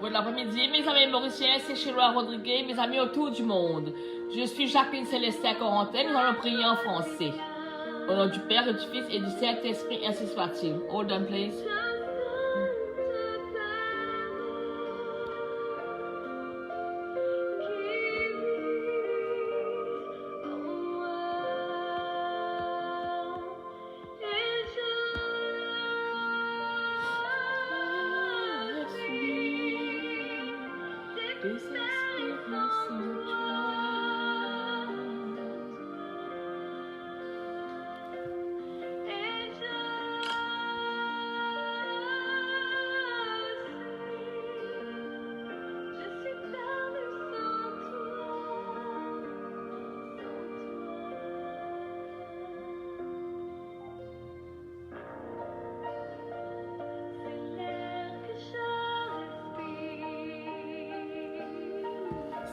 Bon l'après-midi, mes amis mauriciens, c'est Sheila Rodriguez, mes amis autour du monde. Je suis Jacqueline Célestin Corentin, nous allons prier en français. Au nom du Père, et du Fils et du Saint-Esprit, ainsi soit-il. Hold on, please.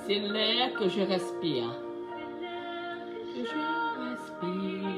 C'est l'air que je respire. Que je respire.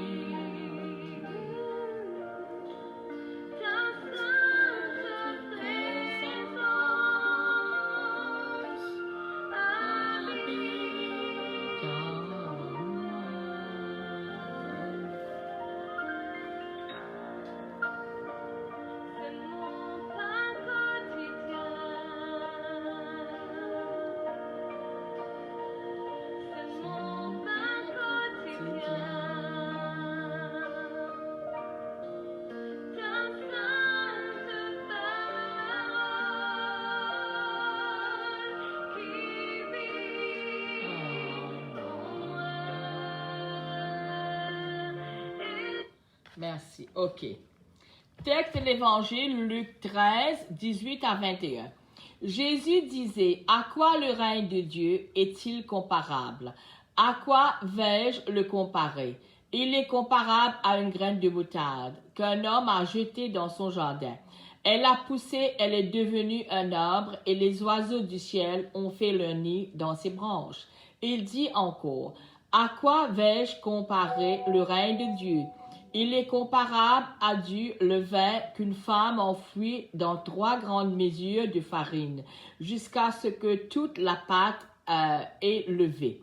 Merci. OK. Texte de l'Évangile, Luc 13, 18 à 21. Jésus disait, « À quoi le règne de Dieu est-il comparable? À quoi vais-je le comparer? Il est comparable à une graine de moutarde qu'un homme a jetée dans son jardin. Elle a poussé, elle est devenue un arbre et les oiseaux du ciel ont fait leur nid dans ses branches. » Il dit encore, « À quoi vais-je comparer le règne de Dieu? Il est comparable à du levain qu'une femme enfouit dans 3 grandes mesures de farine, jusqu'à ce que toute la pâte est levée. »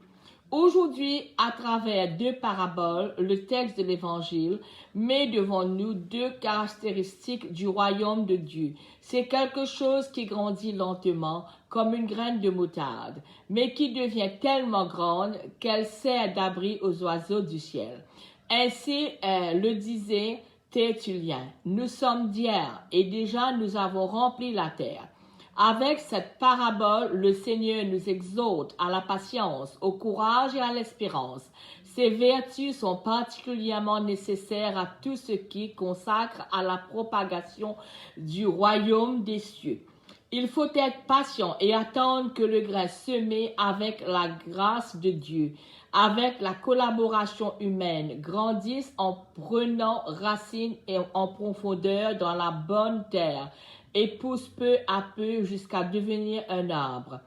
Aujourd'hui, à travers 2 paraboles, le texte de l'Évangile met devant nous 2 caractéristiques du royaume de Dieu. C'est quelque chose qui grandit lentement, comme une graine de moutarde, mais qui devient tellement grande qu'elle sert d'abri aux oiseaux du ciel. Ainsi le disait Tertullien, « Nous sommes d'hier et déjà nous avons rempli la terre. » Avec cette parabole, le Seigneur nous exhorte à la patience, au courage et à l'espérance. Ces vertus sont particulièrement nécessaires à tout ce qui consacre à la propagation du royaume des cieux. Il faut être patient et attendre que le grain semé avec la grâce de Dieu, avec la collaboration humaine, grandisse en prenant racine et en profondeur dans la bonne terre et pousse peu à peu jusqu'à devenir un arbre.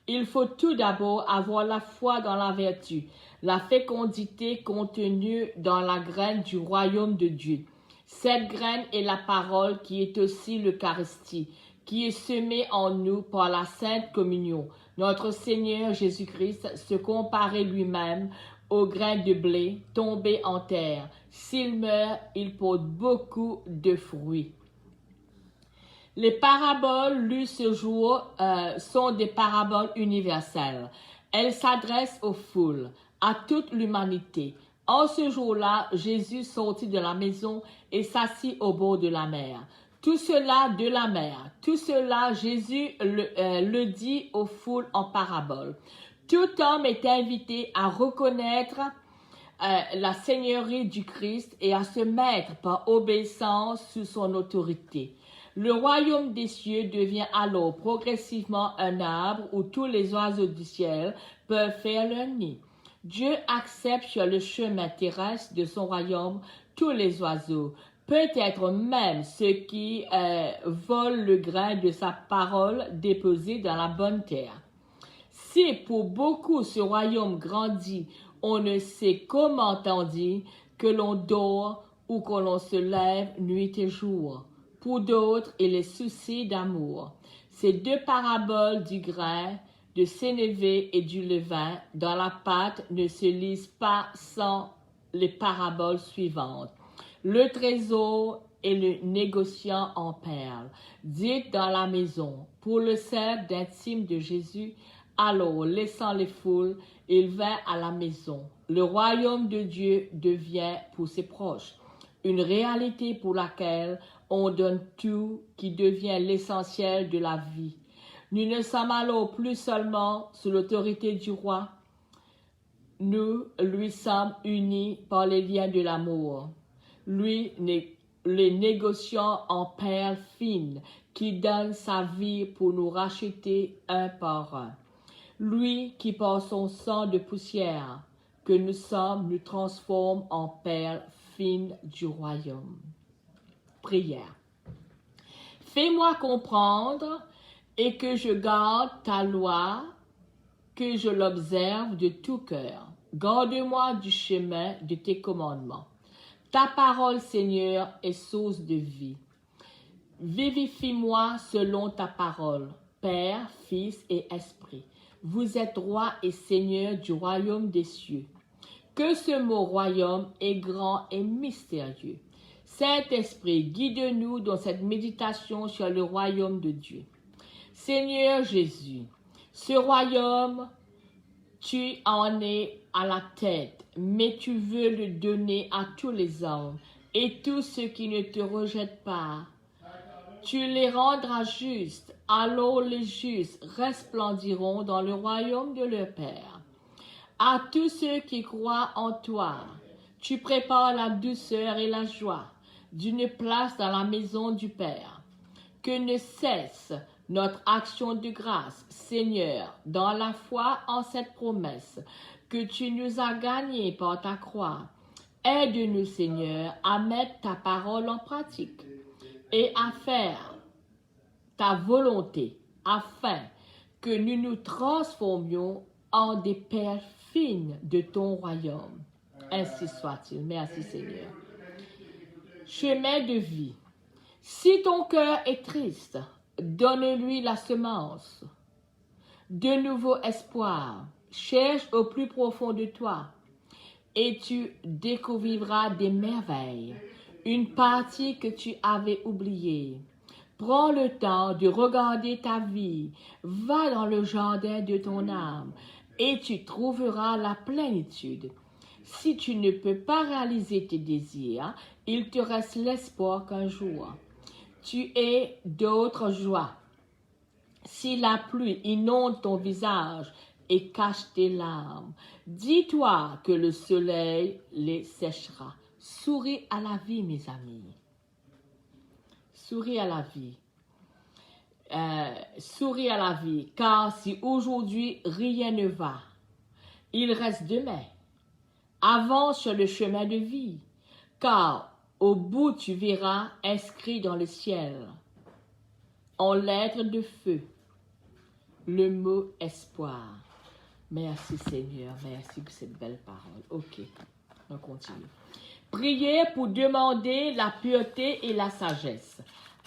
Il faut tout d'abord avoir la foi dans la vertu, la fécondité contenue dans la graine du royaume de Dieu. Cette graine est la parole qui est aussi l'Eucharistie, qui est semée en nous par la Sainte Communion. Notre Seigneur Jésus-Christ se comparait lui-même au grain de blé tombé en terre. S'il meurt, il porte beaucoup de fruits. Les paraboles lues ce jour sont des paraboles universelles. Elles s'adressent aux foules, à toute l'humanité. En ce jour-là, Jésus sortit de la maison et s'assit au bord de la mer. Tout cela de la mer, tout cela Jésus le dit aux foules en parabole. Tout homme est invité à reconnaître la seigneurie du Christ et à se mettre par obéissance sous son autorité. Le royaume des cieux devient alors progressivement un arbre où tous les oiseaux du ciel peuvent faire leur nid. Dieu accepte sur le chemin terrestre de son royaume tous les oiseaux, peut-être même ceux qui volent le grain de sa parole déposé dans la bonne terre. Si pour beaucoup ce royaume grandit, on ne sait comment tandis que l'on dort ou que l'on se lève nuit et jour. Pour d'autres, il est souci d'amour. Ces deux paraboles du grain, de sénévé et du levain dans la pâte ne se lisent pas sans les paraboles suivantes. Le trésor et le négociant en perles, dites dans la maison, pour le cercle intime de Jésus. Alors, laissant les foules, il vint à la maison. Le royaume de Dieu devient pour ses proches une réalité pour laquelle on donne tout, qui devient l'essentiel de la vie. Nous ne sommes alors plus seulement sous l'autorité du roi, nous lui sommes unis par les liens de l'amour. Lui, les négociants en perles fines, qui donne sa vie pour nous racheter un par un. Lui qui par son sang de poussière que nous sommes nous transforme en perles fines du royaume. Prière. Fais-moi comprendre et que je garde ta loi, que je l'observe de tout cœur. Garde-moi du chemin de tes commandements. Ta parole, Seigneur, est source de vie. Vivifie-moi selon ta parole, Père, Fils et Esprit. Vous êtes roi et Seigneur du royaume des cieux. Que ce mot royaume est grand et mystérieux. Saint-Esprit, guide-nous dans cette méditation sur le royaume de Dieu. Seigneur Jésus, ce royaume, tu en es à la tête, mais tu veux le donner à tous les hommes et tous ceux qui ne te rejettent pas. Tu les rendras justes, alors les justes resplendiront dans le royaume de leur Père. À tous ceux qui croient en toi, tu prépares la douceur et la joie d'une place dans la maison du Père. Que ne cesse notre action de grâce, Seigneur, dans la foi en cette promesse que tu nous as gagnée par ta croix. Aide-nous, Seigneur, à mettre ta parole en pratique et à faire ta volonté, afin que nous nous transformions en des perles fines de ton royaume. Ainsi soit-il. Merci, Seigneur. Chemin de vie. Si ton cœur est triste, donne-lui la semence de nouveau espoir. Cherche au plus profond de toi et tu découvriras des merveilles, une partie que tu avais oubliée. Prends le temps de regarder ta vie, va dans le jardin de ton âme et tu trouveras la plénitude. Si tu ne peux pas réaliser tes désirs, il te reste l'espoir qu'un jour, tu aies d'autres joies. Si la pluie inonde ton visage et cache tes larmes, dis-toi que le soleil les séchera. Souris à la vie, mes amis. Souris à la vie. Souris à la vie, car si aujourd'hui rien ne va, il reste demain. Avance sur le chemin de vie, car au bout tu verras inscrit dans le ciel, en lettres de feu, le mot espoir. Merci Seigneur, merci pour cette belle parole. Ok, on continue. Priez pour demander la pureté et la sagesse.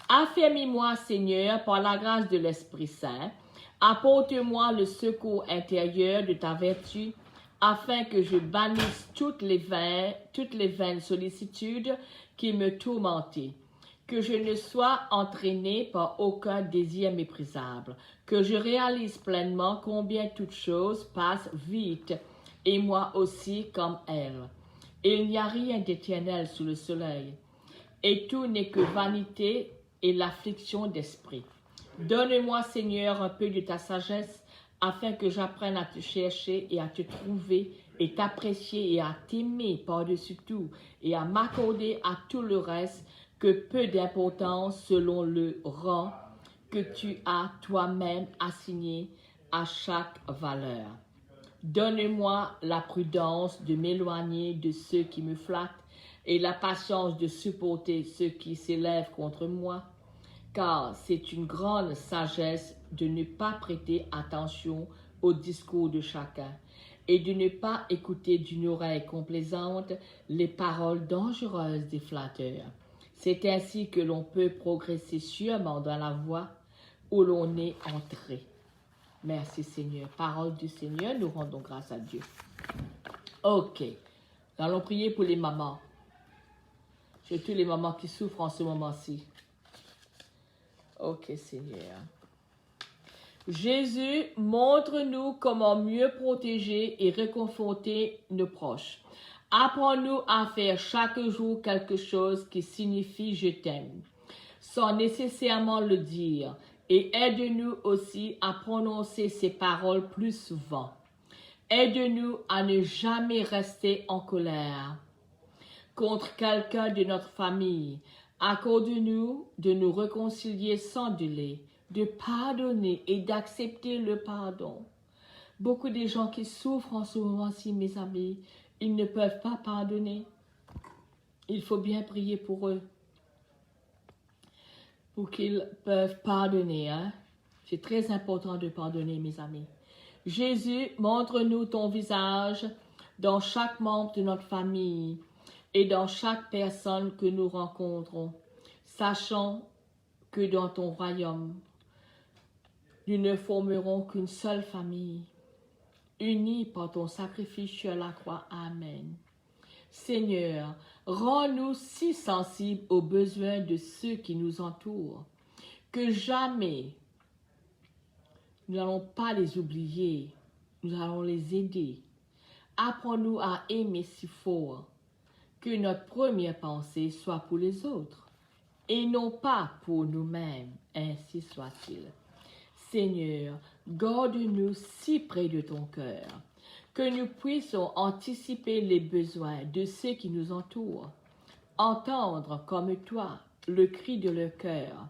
Affermis-moi, Seigneur, par la grâce de l'Esprit Saint. Apporte-moi le secours intérieur de ta vertu, afin que je bannisse toutes les vaines sollicitudes qui me tourmentaient. Que je ne sois entraîné par aucun désir méprisable. Que je réalise pleinement combien toutes choses passent vite, et moi aussi comme elles. Il n'y a rien d'éternel sous le soleil, et tout n'est que vanité et l'affliction d'esprit. Donne-moi, Seigneur, un peu de ta sagesse, afin que j'apprenne à te chercher et à te trouver, et t'apprécier et à t'aimer par-dessus tout, et à m'accorder à tout le reste que peu d'importance selon le rang que tu as toi-même assigné à chaque valeur. Donne-moi la prudence de m'éloigner de ceux qui me flattent et la patience de supporter ceux qui s'élèvent contre moi, car c'est une grande sagesse de ne pas prêter attention au discours de chacun et de ne pas écouter d'une oreille complaisante les paroles dangereuses des flatteurs. C'est ainsi que l'on peut progresser sûrement dans la voie où l'on est entré. Merci Seigneur. Parole du Seigneur, nous rendons grâce à Dieu. Ok. Nous allons prier pour les mamans. Surtout les mamans qui souffrent en ce moment-ci. Ok Seigneur. Jésus, montre-nous comment mieux protéger et réconforter nos proches. Apprends-nous à faire chaque jour quelque chose qui signifie « je t'aime », sans nécessairement le dire, et aide-nous aussi à prononcer ces paroles plus souvent. Aide-nous à ne jamais rester en colère contre quelqu'un de notre famille. Accorde-nous de nous réconcilier sans délai, de pardonner et d'accepter le pardon. Beaucoup de gens qui souffrent en ce moment-ci, mes amis, ils ne peuvent pas pardonner. Il faut bien prier pour eux, pour qu'ils peuvent pardonner. Hein? C'est très important de pardonner, mes amis. Jésus, montre-nous ton visage dans chaque membre de notre famille et dans chaque personne que nous rencontrons, sachant que dans ton royaume, nous ne formerons qu'une seule famille, unis par ton sacrifice sur la croix. Amen. Seigneur, rends-nous si sensibles aux besoins de ceux qui nous entourent, que jamais nous n'allons pas les oublier, nous allons les aider. Apprends-nous à aimer si fort que notre première pensée soit pour les autres et non pas pour nous-mêmes, ainsi soit-il. Seigneur, garde-nous si près de ton cœur, que nous puissions anticiper les besoins de ceux qui nous entourent, entendre comme toi le cri de leur cœur,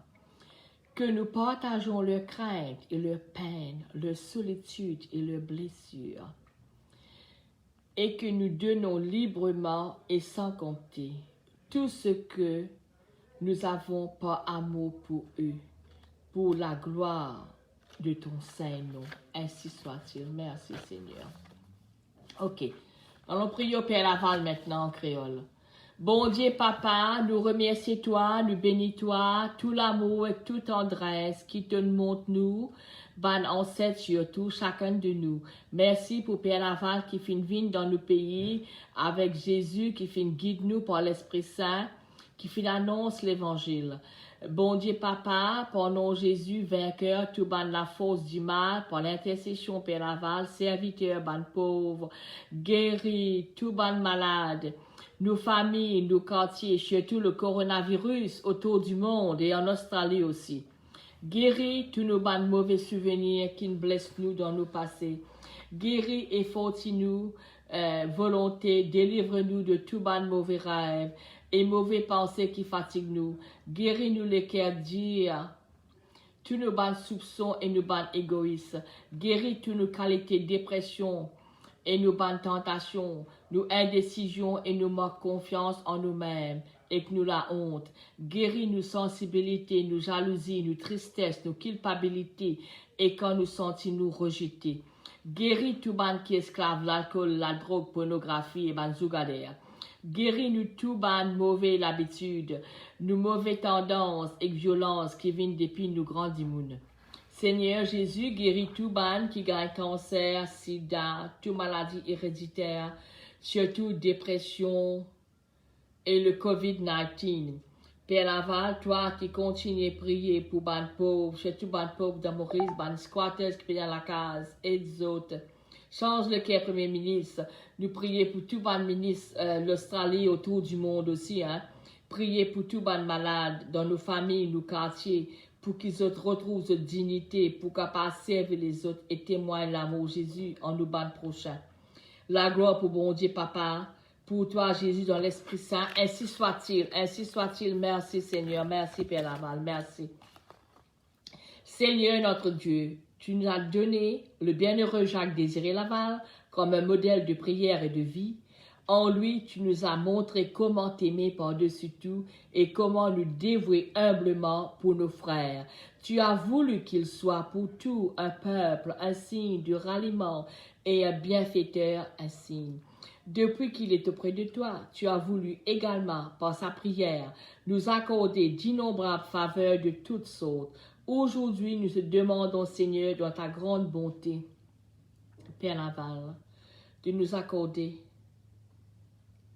que nous partageons leurs craintes et leurs peines, leur solitude et leurs blessures, et que nous donnons librement et sans compter tout ce que nous avons par amour pour eux, pour la gloire de ton Saint-Nom. Ainsi soit-il. Merci Seigneur. Ok. Allons prier au Père Laval maintenant en créole. Bon Dieu Papa, nous remercions toi, nous bénissons toi, tout l'amour et toute tendresse qui te montre nous, ban ancêtre surtout chacun de nous. Merci pour Père Laval qui fait une vigne dans nos pays, avec Jésus qui fait une guide nous par l'Esprit Saint, qui fait annonce l'évangile. Bon Dieu Papa, par nom Jésus, vainqueur, tout ban la force du mal, par l'intercession Père Laval, serviteur ban pauvre, guéri, tout ban malade, nos familles, nos quartiers, surtout le coronavirus autour du monde et en Australie aussi. Guéris tous nos ban mauvais souvenirs qui nous blessent nous dans nos passés. Guéris et fortifie-nous, volonté, délivre-nous de tout ban mauvais rêve et mauvais pensées qui fatiguent nous. Guéris-nous les cœurs durs, tous nos ban soupçons et nos ban égoïstes. Guéris tous nos qualités de dépression et nos ban tentations, nos indécisions et nos manques confiance en nous-mêmes et que nous la honte. Guéris nos sensibilités, nos jalousies, nos tristesses, nos culpabilités et quand nous sentons nous rejetés. Guéris tout ban qui esclave l'alcool, la drogue, pornographie et ban zougadère. Guéris-nous tout ban mauvais l'habitude, nos mauvaises tendances et violences qui viennent depuis nous grands immunes. Seigneur Jésus, guéris tout ban qui gagne cancer, sida, toute maladie héréditaire, surtout dépression et le COVID-19. Père Laval, toi qui continues à prier pour ban pauvres, surtout ban pauvres de Maurice, ban squatters qui payent dans la case et des autres. Change le cœur, Premier ministre. Nous prions pour tout ban ministre, l'Australie autour du monde aussi. Hein. Priez pour tout ban malade dans nos familles, nos quartiers, pour qu'ils autres retrouvent cette dignité, pour qu'ils puissent servir les autres et témoigner l'amour de Jésus en nous ban prochains. La gloire pour bon Dieu, Papa, pour toi, Jésus, dans l'Esprit Saint. Ainsi soit-il, ainsi soit-il. Merci, Seigneur. Merci, Père Laval. Merci. Seigneur, notre Dieu, tu nous as donné le bienheureux Jacques-Désiré Laval comme un modèle de prière et de vie. En lui, tu nous as montré comment t'aimer par-dessus tout et comment nous dévouer humblement pour nos frères. Tu as voulu qu'il soit pour tout un peuple, un signe de ralliement et un bienfaiteur, un signe. Depuis qu'il est auprès de toi, tu as voulu également, par sa prière, nous accorder d'innombrables faveurs de toutes sortes. Aujourd'hui, nous te demandons, Seigneur, dans ta grande bonté, Père Laval, de nous accorder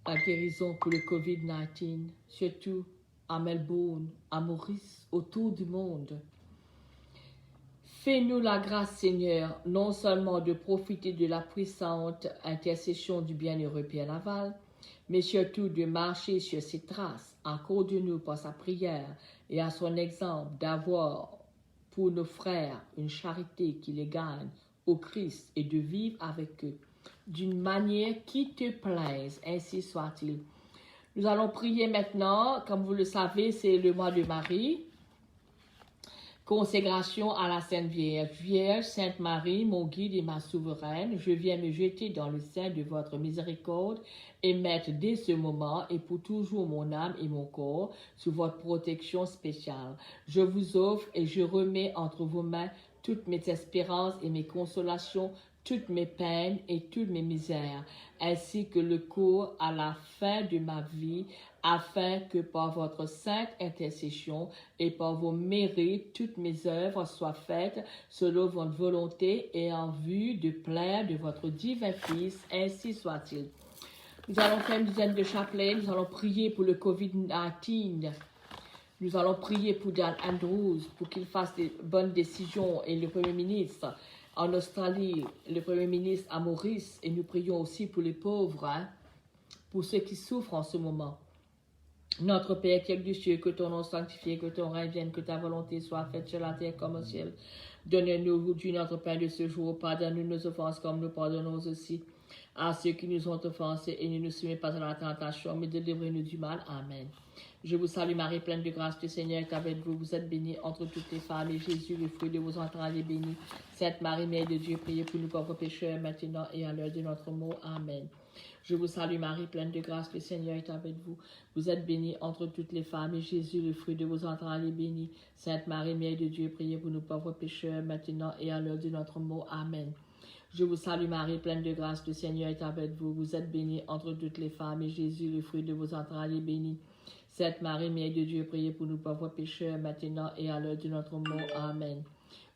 la guérison pour le COVID-19, surtout à Melbourne, à Maurice, autour du monde. Fais-nous la grâce, Seigneur, non seulement de profiter de la puissante intercession du bienheureux Pierre Laval, mais surtout de marcher sur ses traces, accorde-nous par sa prière et à son exemple d'avoir pour nos frères une charité qui les gagne au Christ et de vivre avec eux d'une manière qui te plaise, ainsi soit-il. Nous allons prier maintenant, comme vous le savez, c'est le mois de Marie. Consécration à la Sainte Vierge. Vierge, Sainte Marie, mon guide et ma souveraine, je viens me jeter dans le sein de votre miséricorde et mettre dès ce moment et pour toujours mon âme et mon corps sous votre protection spéciale. Je vous offre et je remets entre vos mains toutes mes espérances et mes consolations, toutes mes peines et toutes mes misères, ainsi que le cours à la fin de ma vie, afin que par votre sainte intercession et par vos mérites, toutes mes œuvres soient faites selon votre volonté et en vue de plaire de votre divin Fils, ainsi soit-il. Nous allons faire une dizaine de chapelets, nous allons prier pour le COVID-19. Nous allons prier pour Dan Andrews, pour qu'il fasse des bonnes décisions, et le Premier ministre en Australie, le Premier ministre à Maurice, et nous prions aussi pour les pauvres, pour ceux qui souffrent en ce moment. Notre Père qui es du ciel, que ton nom sanctifié, que ton règne vienne, que ta volonté soit faite sur la terre comme au ciel. Donne-nous aujourd'hui notre pain de ce jour, pardonne-nous nos offenses comme nous pardonnons aussi à ceux qui nous ont offensés, et ne nous soumets pas à la tentation, mais délivre-nous du mal. Amen. Je vous salue Marie, pleine de grâce, le Seigneur est avec vous. Vous êtes bénie entre toutes les femmes, et Jésus, le fruit de vos entrailles, est béni. Sainte Marie, Mère de Dieu, priez pour nous pauvres pécheurs, maintenant et à l'heure de notre mort. Amen. Je vous salue Marie, pleine de grâce, le Seigneur est avec vous. Vous êtes bénie entre toutes les femmes, et Jésus, le fruit de vos entrailles, est béni. Sainte Marie, Mère de Dieu, priez pour nous pauvres pécheurs, maintenant et à l'heure de notre mort. Amen. Je vous salue Marie, pleine de grâce, le Seigneur est avec vous. Vous êtes bénie entre toutes les femmes, et Jésus, le fruit de vos entrailles, est béni. Sainte Marie, Mère de Dieu, priez pour nous pauvres pécheurs, maintenant et à l'heure de notre mort. Amen.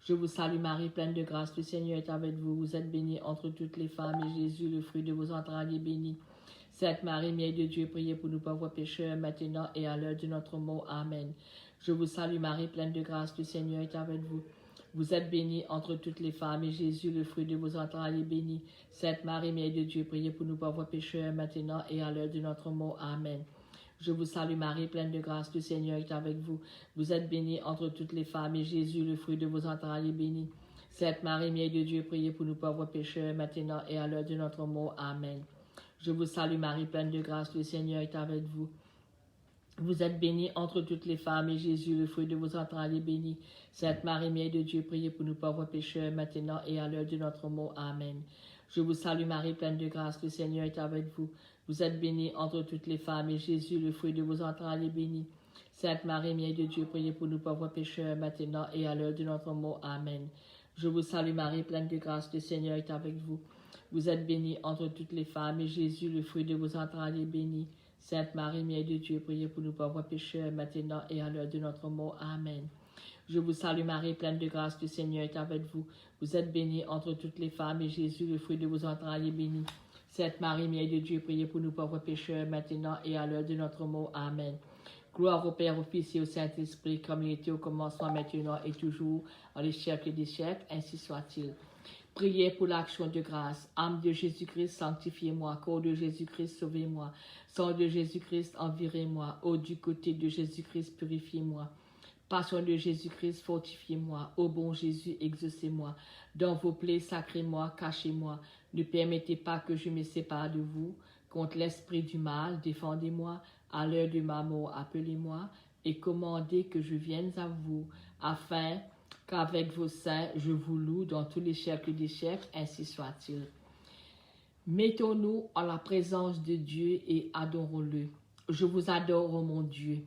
Je vous salue Marie, pleine de grâce, le Seigneur est avec vous. Vous êtes bénie entre toutes les femmes, et Jésus, le fruit de vos entrailles, est béni. Sainte Marie, Mère de Dieu, priez pour nous pauvres pécheurs, maintenant et à l'heure de notre mort. Amen. Je vous salue Marie, pleine de grâce, le Seigneur est avec vous. Vous êtes bénie entre toutes les femmes, et Jésus, le fruit de vos entrailles, est béni. Sainte Marie, Mère de Dieu, priez pour nous pauvres pécheurs, maintenant et à l'heure de notre mort. Amen. Je vous salue Marie, pleine de grâce, le Seigneur est avec vous. Vous êtes bénie entre toutes les femmes, et Jésus, le fruit de vos entrailles, est béni. Sainte Marie, Mère de Dieu, priez pour nous pauvres pécheurs, maintenant et à l'heure de notre mort. Amen. Je vous salue Marie, pleine de grâce, le Seigneur est avec vous. Vous êtes bénie entre toutes les femmes, et Jésus, le fruit de vos entrailles, est béni. Sainte Marie, Mère de Dieu, priez pour nous pauvres pécheurs, maintenant et à l'heure de notre mort. Amen. Je vous salue Marie, pleine de grâce, le Seigneur est avec vous. Vous êtes bénie entre toutes les femmes, et Jésus, le fruit de vos entrailles, est béni. Sainte Marie, Mère de Dieu, priez pour nous pauvres pécheurs, maintenant et à l'heure de notre mort. Amen. Je vous salue Marie, pleine de grâce, le Seigneur est avec vous. Vous êtes bénie entre toutes les femmes, et Jésus, le fruit de vos entrailles, est béni. Sainte Marie, Mère de Dieu, priez pour nous pauvres pécheurs, maintenant et à l'heure de notre mort. Amen. Je vous salue Marie, pleine de grâce, le Seigneur est avec vous. Vous êtes bénie entre toutes les femmes, et Jésus, le fruit de vos entrailles, est béni. Sainte Marie, Mère de Dieu, priez pour nous pauvres pécheurs, maintenant et à l'heure de notre mort. Amen. Gloire au Père, au Fils et au Saint-Esprit, comme il était au commencement, maintenant et toujours, dans les siècles des siècles, ainsi soit-il. Priez pour l'action de grâce. Âme de Jésus-Christ, sanctifiez-moi. Corps de Jésus-Christ, sauvez-moi. Sang de Jésus-Christ, envirez-moi. Eau du côté de Jésus-Christ, purifiez-moi. Passion de Jésus-Christ, fortifiez-moi. Ô bon Jésus, exaucez-moi. Dans vos plaies, sacrez-moi, cachez-moi. Ne permettez pas que je me sépare de vous. Contre l'esprit du mal, défendez-moi. À l'heure de ma mort, appelez-moi. Et commandez que je vienne à vous, afin qu'avec vos saints, je vous loue dans tous les siècles des siècles, ainsi soit-il. Mettons-nous en la présence de Dieu et adorons-le. Je vous adore, ô mon Dieu,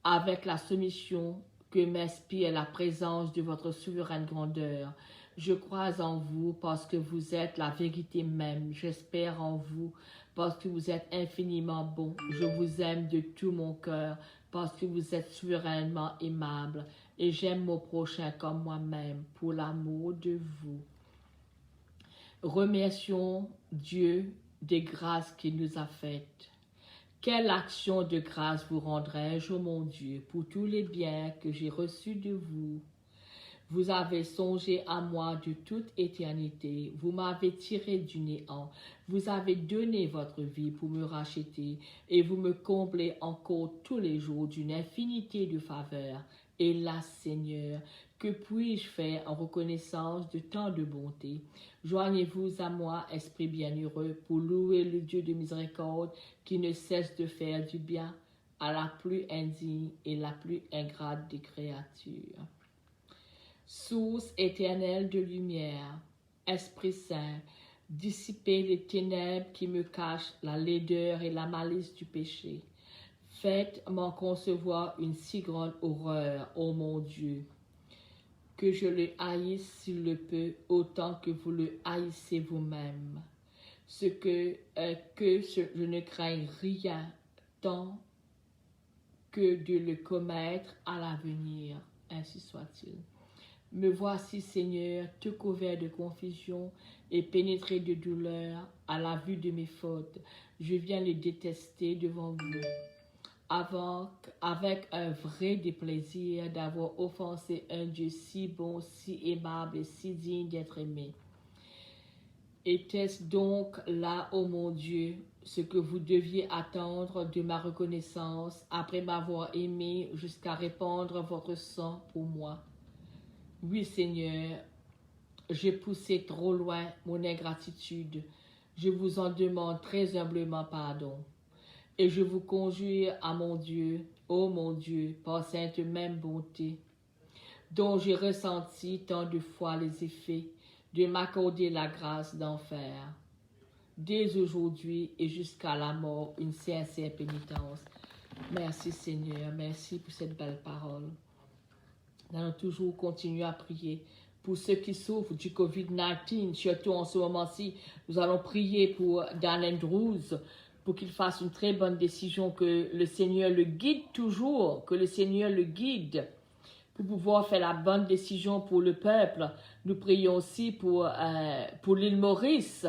avec la soumission que m'inspire la présence de votre souveraine grandeur. Je crois en vous parce que vous êtes la vérité même. J'espère en vous parce que vous êtes infiniment bon. Je vous aime de tout mon cœur, parce que vous êtes souverainement aimable. Et j'aime mon prochain comme moi-même, pour l'amour de vous. Remercions Dieu des grâces qu'il nous a faites. Quelle action de grâce vous rendrai-je, ô mon Dieu, pour tous les biens que j'ai reçus de vous? Vous avez songé à moi de toute éternité. Vous m'avez tiré du néant. Vous avez donné votre vie pour me racheter et vous me comblez encore tous les jours d'une infinité de faveurs. Hélas, Seigneur, que puis-je faire en reconnaissance de tant de bonté? Joignez-vous à moi, esprit bienheureux, pour louer le Dieu de miséricorde qui ne cesse de faire du bien à la plus indigne et la plus ingrate des créatures. Source éternelle de lumière, Esprit Saint, dissipez les ténèbres qui me cachent la laideur et la malice du péché. Faites-m'en concevoir une si grande horreur, ô mon Dieu, que je le haïsse s'il le peut, autant que vous le haïssez vous-même. Je ne crains rien, tant que de le commettre à l'avenir. Ainsi soit-il. Me voici, Seigneur, tout couvert de confusion et pénétré de douleur à la vue de mes fautes. Je viens les détester devant vous, avec un vrai déplaisir d'avoir offensé un Dieu si bon, si aimable et si digne d'être aimé. Était-ce donc là, ô mon Dieu, ce que vous deviez attendre de ma reconnaissance après m'avoir aimé jusqu'à répandre votre sang pour moi? Oui, Seigneur, j'ai poussé trop loin mon ingratitude. Je vous en demande très humblement pardon. Et je vous conjure à mon Dieu, ô mon Dieu, par cette même bonté, dont j'ai ressenti tant de fois les effets, de m'accorder la grâce d'en faire, dès aujourd'hui et jusqu'à la mort, une sincère pénitence. Merci, Seigneur, merci pour cette belle parole. Nous allons toujours continuer à prier pour ceux qui souffrent du COVID-19, surtout en ce moment-ci. Nous allons prier pour Dan Andrews, pour qu'il fasse une très bonne décision, que le Seigneur le guide toujours, que le Seigneur le guide pour pouvoir faire la bonne décision pour le peuple. Nous prions aussi pour l'île Maurice,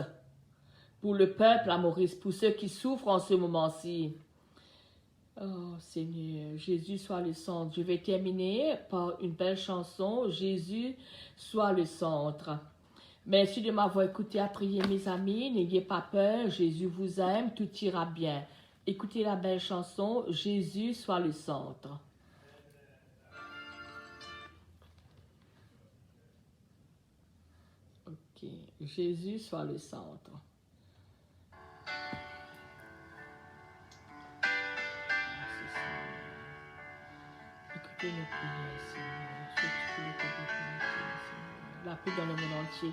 pour le peuple à Maurice, pour ceux qui souffrent en ce moment-ci. Oh Seigneur, Jésus soit le centre. Je vais terminer par une belle chanson, Jésus soit le centre. Merci de m'avoir écouté à prier, mes amis. N'ayez pas peur, Jésus vous aime, tout ira bien. Écoutez la belle chanson, Jésus soit le centre. Ok, Jésus soit le centre. Écoutez nos prières, Seigneur. La paix dans le monde entier.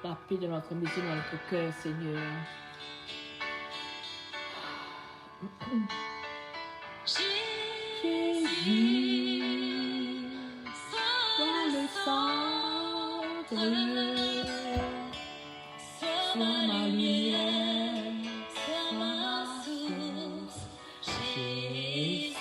La paix de notre maison, dans notre cœur, Seigneur. Jésus, sois le centre, sois ma lumière, sois ma source, Jésus.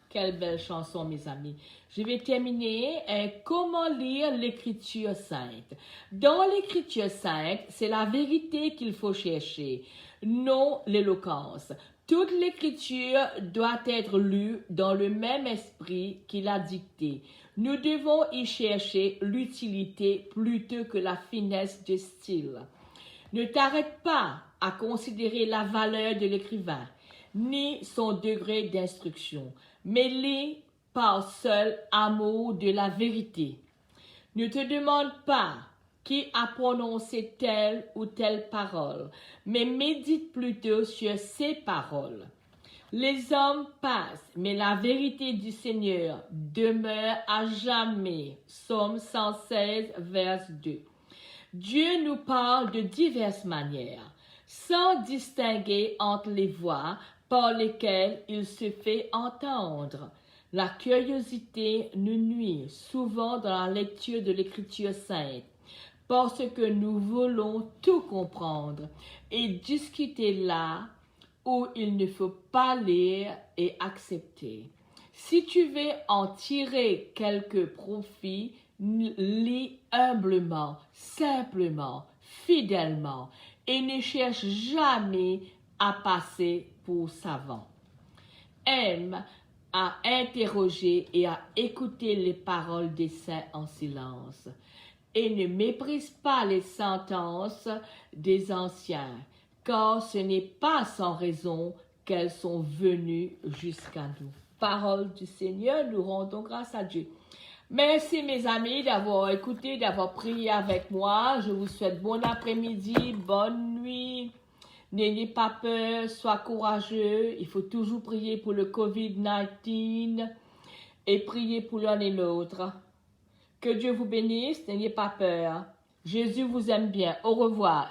Quelle belle chanson, mes amis. Je vais terminer. Comment lire l'Écriture sainte? Dans l'Écriture sainte, c'est la vérité qu'il faut chercher, non l'éloquence. Toute l'Écriture doit être lue dans le même esprit qu'il a dicté. Nous devons y chercher l'utilité plutôt que la finesse de style. Ne t'arrête pas à considérer la valeur de l'écrivain, ni son degré d'instruction, mais lis par seul amour de la vérité. Ne te demande pas qui a prononcé telle ou telle parole, mais médite plutôt sur ces paroles. Les hommes passent, mais la vérité du Seigneur demeure à jamais. Psaume 116, verset 2. Dieu nous parle de diverses manières, sans distinguer entre les voies par lesquelles il se fait entendre. La curiosité nous nuit souvent dans la lecture de l'Écriture sainte, parce que nous voulons tout comprendre et discuter là où il ne faut pas lire et accepter. Si tu veux en tirer quelques profits, lis humblement, simplement, fidèlement et ne cherche jamais à passer pour savant. Aime à interroger et à écouter les paroles des saints en silence et ne méprise pas les sentences des anciens, car ce n'est pas sans raison qu'elles sont venues jusqu'à nous. Parole du Seigneur, nous rendons grâce à Dieu. Merci mes amis d'avoir écouté, d'avoir prié avec moi. Je vous souhaite bon après-midi, bonne nuit. N'ayez pas peur, sois courageux. Il faut toujours prier pour le COVID-19 et prier pour l'un et l'autre. Que Dieu vous bénisse, n'ayez pas peur. Jésus vous aime bien. Au revoir.